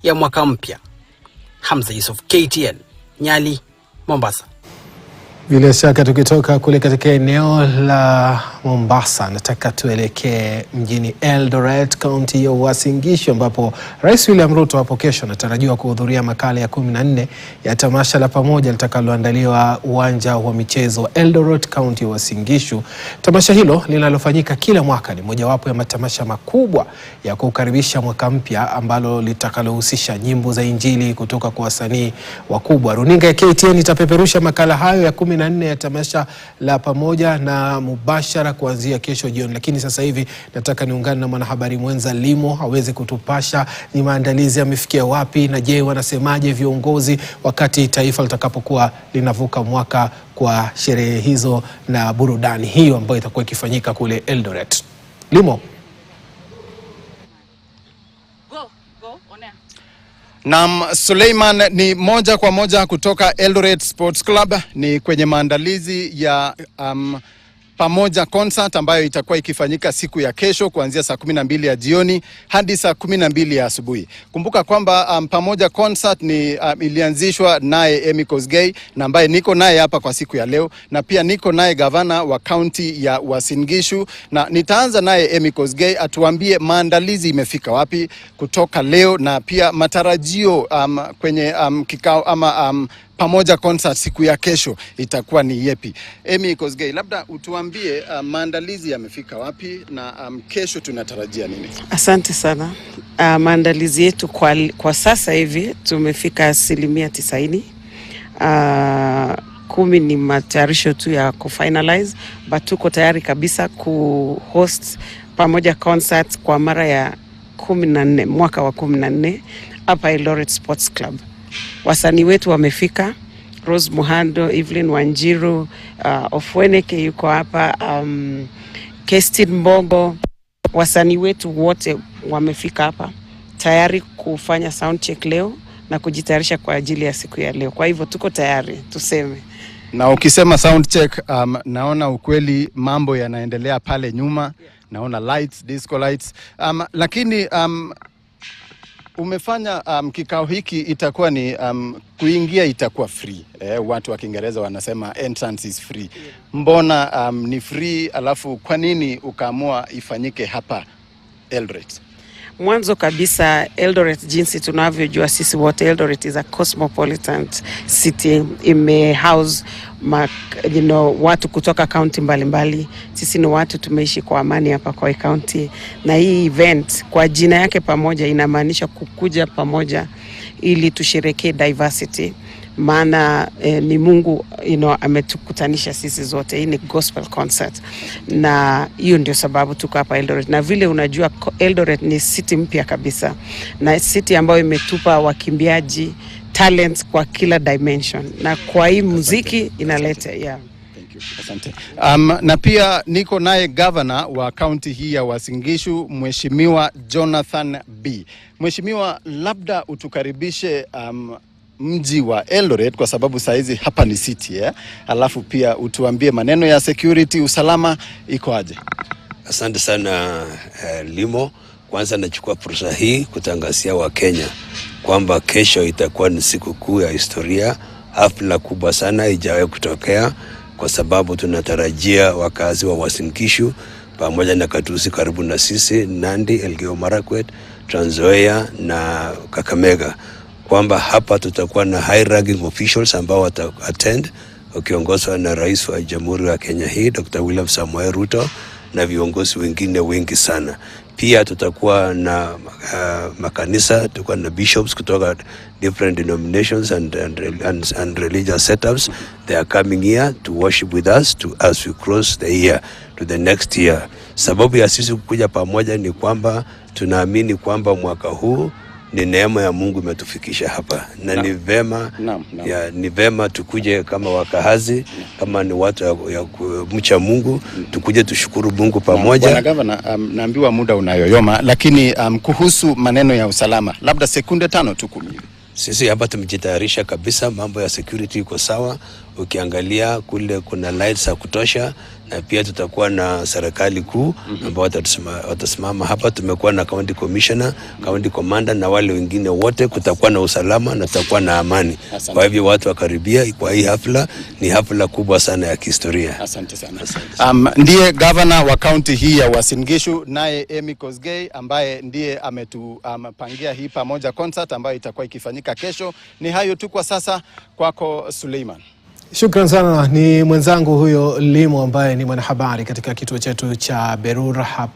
ya mwaka mpya. Hamza Yusuf, KTN, Nyali, Mombasa. Bila shaka tukitoka kule katika eneo la Mombasa, nataka tuelekee mjini Eldoret, kaunti ya Uasin Gishu, ambapo Rais William Ruto hapo kesho anatarajiwa kuhudhuria makala ya 14 ya tamasha la pamoja litakaloandaliwa uwanja wa michezo wa Eldoret, kaunti ya Uasin Gishu. Tamasha hilo linalofanyika kila mwaka ni mojawapo ya matamasha makubwa ya kukaribisha mwaka mpya, ambalo litakalohusisha nyimbo za Injili kutoka kwa wasanii wakubwa. Runinga ya KTN itapeperusha makala hayo ya 14 ya tamasha la pamoja na mubashara kuanzia kesho jioni. Lakini sasa hivi nataka niungane na mwanahabari mwenza Limo aweze kutupasha ni maandalizi yamefikia wapi, na je, wanasemaje viongozi wakati taifa litakapokuwa linavuka mwaka kwa sherehe hizo na burudani hiyo ambayo itakuwa ikifanyika kule Eldoret. Limo. Naam, Suleiman, ni moja kwa moja kutoka Eldoret Sports Club. Ni kwenye maandalizi ya pamoja concert ambayo itakuwa ikifanyika siku ya kesho kuanzia saa 12 ya jioni hadi saa 12 ya asubuhi. Kumbuka kwamba pamoja concert ni ilianzishwa naye Emmy Kosgei, na ambaye niko naye hapa kwa siku ya leo, na pia niko naye gavana wa kaunti ya Uasin Gishu, na nitaanza naye Emmy Kosgei atuambie maandalizi imefika wapi kutoka leo, na pia matarajio kwenye kikao ama pamoja concert siku ya kesho itakuwa ni yepi. Emmy Kosgei, labda utuambie maandalizi yamefika wapi na kesho tunatarajia nini? Asante sana. Maandalizi yetu kwa sasa hivi tumefika 90%. 10 ni matayarisho tu ya kufinalize, but tuko tayari kabisa kuhost pamoja concert kwa mara ya 14, mwaka wa 14 hapa Eldoret Sports Club. Wasanii wetu wamefika, Rose Muhando, Evelyn Wanjiru, Ofweneke yuko hapa, Kestin Mbongo. Wasanii wetu wote wamefika hapa tayari kufanya sound check leo na kujitayarisha kwa ajili ya siku ya leo. Kwa hivyo tuko tayari tuseme. Na ukisema sound check, naona ukweli mambo yanaendelea pale nyuma. Naona lights, disco lights. Lakini umefanya kikao hiki itakuwa ni kuingia itakuwa free. Watu wa Kiingereza wanasema entrance is free. Mbona ni free, alafu kwa nini ukaamua ifanyike hapa Eldoret? Mwanzo kabisa, Eldoret jinsi tunavyojua sisi wote, Eldoret is a cosmopolitan city. House watu kutoka county mbalimbali. Sisi ni watu tumeishi kwa amani hapa kwa county, na hii event kwa jina yake pamoja inamaanisha kukuja pamoja ili tusherekee diversity. Maana ni Mungu ametukutanisha sisi zote. Hii ni gospel concert, na hiyo ndio sababu tuko hapa Eldoret. Na vile unajua Eldoret ni city mpya kabisa, na city ambayo imetupa wakimbiaji talents kwa kila dimension, na kwa hii muziki inaleta Thank you. Asante. Na pia niko naye governor wa county hii ya Uasin Gishu, Mheshimiwa Jonathan B. Mheshimiwa, labda utukaribishe mji wa Eldoret kwa sababu saizi hapa ni city, alafu pia utuambie maneno ya security, usalama iko aje? Asante sana Limo. Kwanza nachukua fursa hii kutangazia wa Kenya kwamba kesho itakuwa ni siku kuu ya historia, hafla kubwa sana ijawahi kutokea, kwa sababu tunatarajia wakazi wa Uasin Gishu pamoja na Katusi karibu na sisi, Nandi, Elgeyo Marakwet, Trans Nzoia na Kakamega, kwamba hapa tutakuwa na high ranking officials ambao wata-attend wakiongozwa na Rais wa Jamhuri ya Kenya hii Dr. William Samoei Ruto na viongozi wengine wengi sana. Pia tutakuwa na makanisa, tutakuwa na bishops kutoka different denominations and religious setups. They are coming here to worship with us as we cross the year to the next year. Sababu ya sisi kuja pamoja ni kwamba tunaamini kwamba mwaka huu ni neema ya Mungu imetufikisha hapa, na ni vema tukuje kama wakahazi, kama ni watu ya kumcha Mungu, tukuje tushukuru Mungu pamoja. Bwana Gavana, naambiwa muda unayoyoma, lakini kuhusu maneno ya usalama, labda sekunde 5 tu 10. Sisi hapa tumejitayarisha kabisa, mambo ya security iko sawa. Ukiangalia kule kuna lights za kutosha, na pia tutakuwa na serikali kuu ambao watasimama hapa. Tumekuwa na county commissioner, county commander na wale wengine wote. Kutakuwa na usalama na tutakuwa na amani. Kwa hivyo watu wakaribia kwa hii hafla, ni hafla kubwa sana ya kihistoria. Asante sana. Ndiye governor wa county hii ya Uasin Gishu, naye Amy Kosgei, ambaye ndiye ametupangia hii pamoja concert ambayo itakuwa ikifanyika kesho. Ni hayo tu kwa sasa, kwako Suleiman. Shukran sana, ni mwenzangu huyo Limo ambaye ni mwanahabari katika kituo chetu cha Berura hapa.